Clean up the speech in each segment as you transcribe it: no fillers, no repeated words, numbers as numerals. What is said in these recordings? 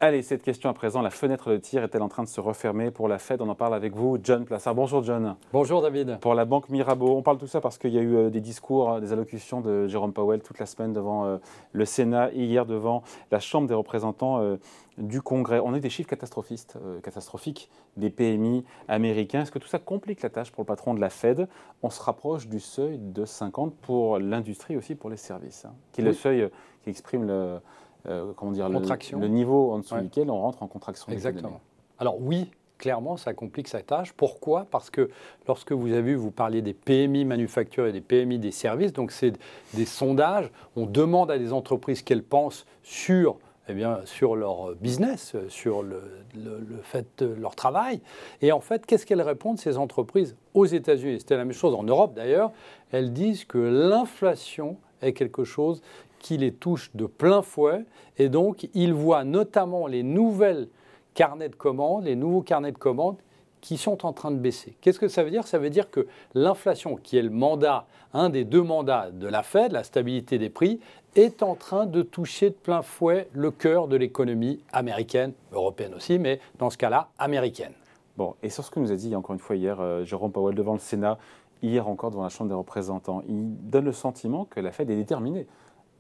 Allez, cette question à présent, la fenêtre de tir est-elle en train de se refermer pour la Fed? On en parle avec vous, John Plassard. Bonjour John. Bonjour David. Pour la banque Mirabeau, on parle de tout ça parce qu'il y a eu des discours, des allocutions de Jérôme Powell toute la semaine devant le Sénat et hier devant la Chambre des représentants du Congrès. On a eu des chiffres catastrophiques des PMI américains. Est-ce que tout ça complique la tâche pour le patron de la Fed? On se rapproche du seuil de 50 pour l'industrie et aussi pour les services, qui est le seuil qui exprime le niveau en dessous duquel on rentre en contraction. Exactement. Alors oui, clairement, ça complique sa tâche. Pourquoi? Parce que lorsque vous parliez des PMI manufacturiers et des PMI des services, donc c'est des sondages, on demande à des entreprises qu'elles pensent sur leur business, sur le fait de leur travail. Et en fait, qu'est-ce qu'elles répondent, ces entreprises, aux États-Unis? C'était la même chose en Europe d'ailleurs. Elles disent que l'inflation est quelque chose qui les touche de plein fouet. Et donc, ils voient notamment les nouveaux carnets de commandes qui sont en train de baisser. Qu'est-ce que ça veut dire? Ça veut dire que l'inflation, qui est un des deux mandats de la Fed, la stabilité des prix, est en train de toucher de plein fouet le cœur de l'économie américaine, européenne aussi, mais dans ce cas-là, américaine. Bon, et sur ce que nous a dit encore une fois hier Jérôme Powell devant le Sénat, hier encore devant la Chambre des représentants, il donne le sentiment que la Fed est déterminée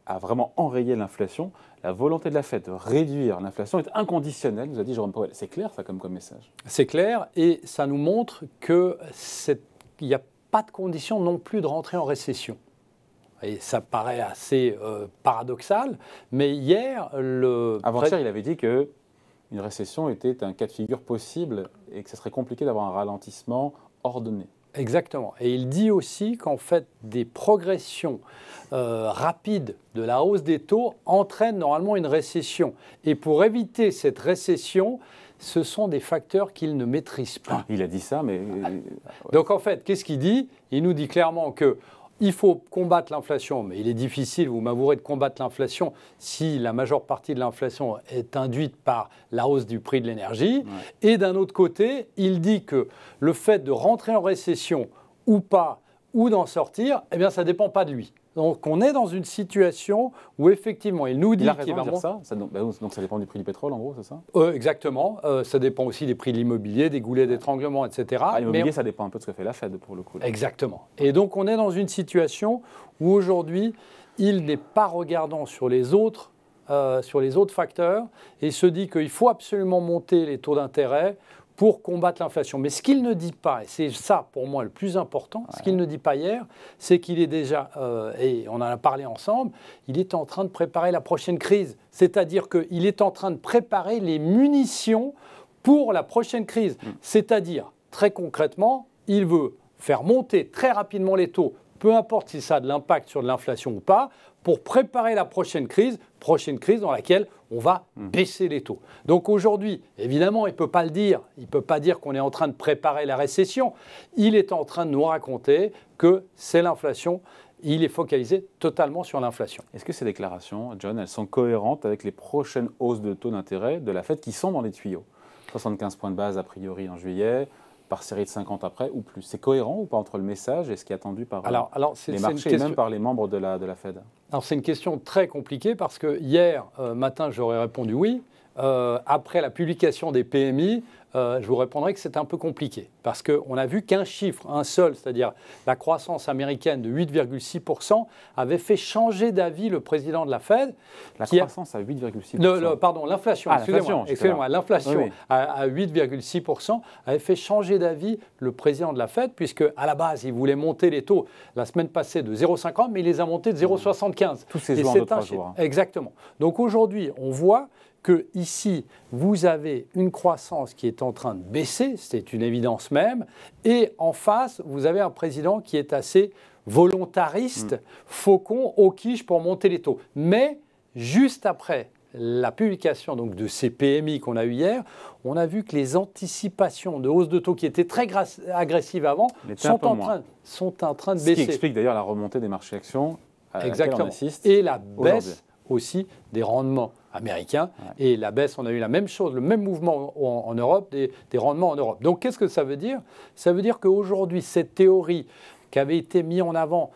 à vraiment enrayer l'inflation. La volonté de la Fed de réduire l'inflation est inconditionnelle, nous a dit Jérôme Powell. C'est clair ça comme message? C'est clair et ça nous montre qu'il n'y a pas de condition non plus de rentrer en récession. Et ça paraît assez paradoxal, mais hier, avant-hier, il avait dit qu'une récession était un cas de figure possible et que ce serait compliqué d'avoir un ralentissement ordonné. Exactement. Et il dit aussi qu'en fait, des progressions rapides de la hausse des taux entraînent normalement une récession. Et pour éviter cette récession, ce sont des facteurs qu'il ne maîtrise pas. Il a dit ça, mais... Donc en fait, qu'est-ce qu'il dit? Il nous dit clairement qu'il faut combattre l'inflation, mais il est difficile, vous m'avouerez, de combattre l'inflation si la majeure partie de l'inflation est induite par la hausse du prix de l'énergie. Ouais. Et d'un autre côté, il dit que le fait de rentrer en récession ou pas, ou d'en sortir, eh bien, ça ne dépend pas de lui. Donc, on est dans une situation où, effectivement, il nous dit qu'il va... dire ça donc, ça dépend du prix du pétrole, en gros, c'est ça? Exactement. Ça dépend aussi des prix de l'immobilier, des goulets d'étranglement, etc. L'immobilier, ça dépend un peu de ce que fait la Fed, pour le coup. Là. Exactement. Et donc, on est dans une situation où, aujourd'hui, il n'est pas regardant sur les autres facteurs et se dit qu'il faut absolument monter les taux d'intérêt pour combattre l'inflation. Mais ce qu'il ne dit pas, et c'est ça pour moi le plus important, ce qu'il ne dit pas hier, c'est qu'il est déjà, et on en a parlé ensemble, il est en train de préparer la prochaine crise. C'est-à-dire qu'il est en train de préparer les munitions pour la prochaine crise. C'est-à-dire, très concrètement, il veut faire monter très rapidement les taux, peu importe si ça a de l'impact sur de l'inflation ou pas, pour préparer la prochaine crise dans laquelle on va baisser les taux. Donc aujourd'hui, évidemment, il ne peut pas le dire. Il ne peut pas dire qu'on est en train de préparer la récession. Il est en train de nous raconter que c'est l'inflation. Il est focalisé totalement sur l'inflation. Est-ce que ces déclarations, John, elles sont cohérentes avec les prochaines hausses de taux d'intérêt de la Fed qui sont dans les tuyaux? 75 points de base a priori en juillet, par série de 50 après ou plus. C'est cohérent ou pas entre le message et ce qui est attendu par les marchés et même par les membres de la Fed? Alors c'est une question très compliquée parce que hier matin, j'aurais répondu oui. Après la publication des PMI, je vous répondrai que c'est un peu compliqué parce qu'on a vu qu'un chiffre, un seul, c'est-à-dire la croissance américaine de 8,6%, avait fait changer d'avis le président de la Fed. La croissance à 8,6%. Pardon, l'inflation, excusez-moi, l'inflation à 8,6% avait fait changer d'avis le président de la Fed puisque à la base, il voulait monter les taux la semaine passée de 0,50, mais il les a montés de 0,75. Tous ces jours en 2-3 jours. Exactement. Donc aujourd'hui, on voit que ici, vous avez une croissance qui est en train de baisser, c'est une évidence même, et en face, vous avez un président qui est assez volontariste, faucon, au quiche pour monter les taux. Mais juste après la publication donc, de ces PMI qu'on a eu hier, on a vu que les anticipations de hausse de taux qui étaient très agressives avant sont en train de baisser. Ce qui explique d'ailleurs la remontée des marchés actions à laquelle on assiste. Et la baisse aussi des rendements américains. Et la baisse, on a eu la même chose, le même mouvement en Europe, des rendements en Europe. Donc qu'est-ce que ça veut dire? Ça veut dire qu'aujourd'hui, cette théorie qui avait été mise en avant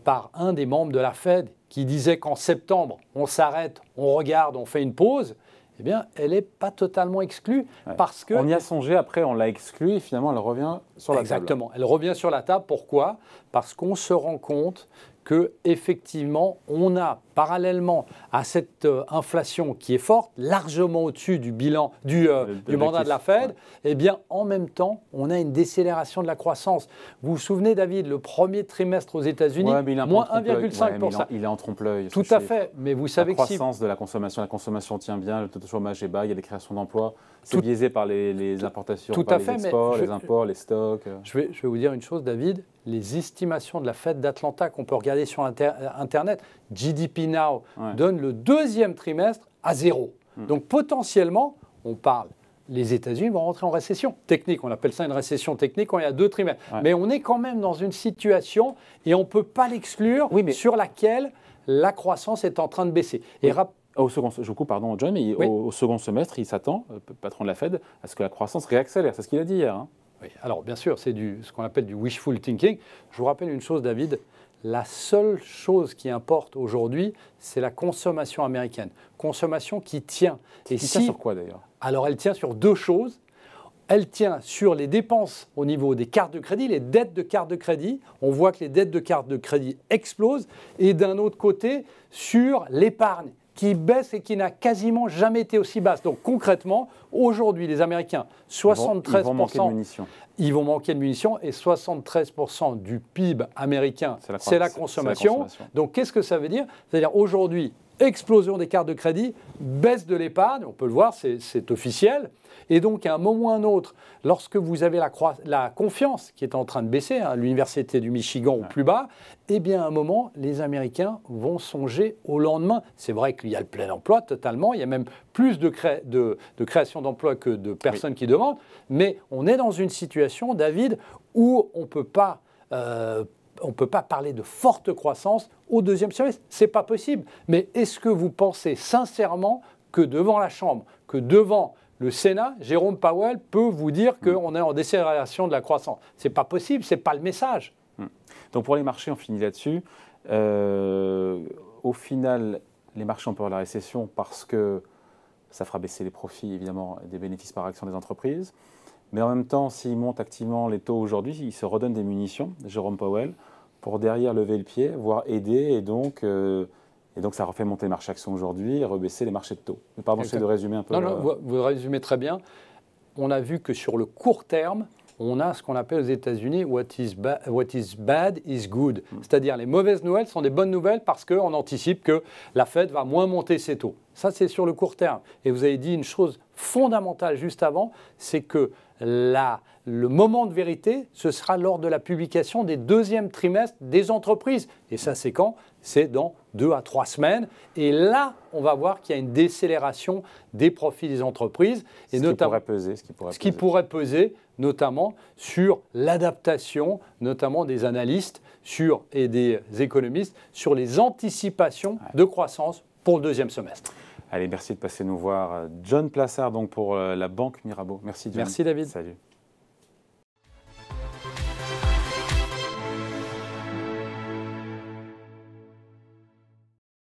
par un des membres de la Fed, qui disait qu'en septembre, on s'arrête, on regarde, on fait une pause, eh bien, elle n'est pas totalement exclue parce que... On y a songé, après on l'a exclue et finalement elle revient sur la table. Exactement, elle revient sur la table. Pourquoi? Parce qu'on se rend compte qu'effectivement, on a parallèlement à cette inflation qui est forte, largement au-dessus du bilan du mandat de la Fed, eh bien, en même temps, on a une décélération de la croissance. Vous vous souvenez, David, le premier trimestre aux États-Unis, moins 1,5%. Il est en trompe-l'œil. Tout à fait, mais vous savez que la croissance de la consommation tient bien, le taux de chômage est bas, il y a des créations d'emplois. C'est biaisé par les importations, par les exports, les imports, les stocks. Je vais vous dire une chose, David. Les estimations de la Fed d'Atlanta qu'on peut regarder sur Internet, GDP Now, donne le deuxième trimestre à 0. Donc potentiellement, on parle, les États-Unis vont rentrer en récession technique. On appelle ça une récession technique quand il y a 2 trimestres. Mais on est quand même dans une situation, et on ne peut pas l'exclure, sur laquelle la croissance est en train de baisser. Et je vous coupe, pardon, John, mais au second semestre, il s'attend, le patron de la Fed, à ce que la croissance réaccélère. C'est ce qu'il a dit hier. Hein. Oui, alors bien sûr, c'est ce qu'on appelle du wishful thinking. Je vous rappelle une chose, David, la seule chose qui importe aujourd'hui, c'est la consommation américaine. Consommation qui tient. Et qui tient sur quoi d'ailleurs? Alors elle tient sur 2 choses. Elle tient sur les dépenses au niveau des cartes de crédit, les dettes de cartes de crédit. On voit que les dettes de cartes de crédit explosent. Et d'un autre côté, sur l'épargne qui baisse et qui n'a quasiment jamais été aussi basse. Donc concrètement, aujourd'hui, les Américains, 73%, ils vont manquer de munitions. Ils vont manquer de munitions et 73% du PIB américain, c'est la consommation. Donc qu'est-ce que ça veut dire? C'est-à-dire aujourd'hui, explosion des cartes de crédit, baisse de l'épargne, on peut le voir, c'est officiel. Et donc, à un moment ou à un autre, lorsque vous avez la confiance qui est en train de baisser, à l'Université du Michigan au plus bas, eh bien, à un moment, les Américains vont songer au lendemain. C'est vrai qu'il y a le plein emploi totalement, il y a même plus de création d'emplois que de personnes qui demandent, mais on est dans une situation, David, où on ne peut pas parler de forte croissance au deuxième semestre. Ce n'est pas possible. Mais est-ce que vous pensez sincèrement que devant la Chambre, que devant le Sénat, Jérôme Powell peut vous dire qu'on est en décélération de la croissance? Ce n'est pas possible, ce n'est pas le message. Donc pour les marchés, on finit là-dessus. Au final, les marchés ont peur de la récession parce que ça fera baisser les profits, évidemment, des bénéfices par action des entreprises. Mais en même temps, s'il monte activement les taux aujourd'hui, il se redonne des munitions, Jérôme Powell, pour derrière lever le pied, voire aider, et donc ça refait monter les marchés actions aujourd'hui et rebaisser les marchés de taux. Mais pardon, j'essaie de résumer un peu. Non, vous résumez très bien. On a vu que sur le court terme, on a ce qu'on appelle aux États-Unis what is bad is good. C'est-à-dire les mauvaises nouvelles sont des bonnes nouvelles parce qu'on anticipe que la Fed va moins monter ses taux. Ça, c'est sur le court terme. Et vous avez dit une chose fondamentale juste avant, c'est que le moment de vérité, ce sera lors de la publication des 2e trimestres des entreprises. Et ça, c'est quand? C'est dans 2 à 3 semaines. Et là, on va voir qu'il y a une décélération des profits des entreprises. Et ce qui pourrait peser, notamment sur l'adaptation, notamment des analystes et des économistes, sur les anticipations de croissance pour le 2e semestre. Allez, merci de passer nous voir. John Plassard, donc pour la Banque Mirabeau. Merci, John. Merci, David. Salut.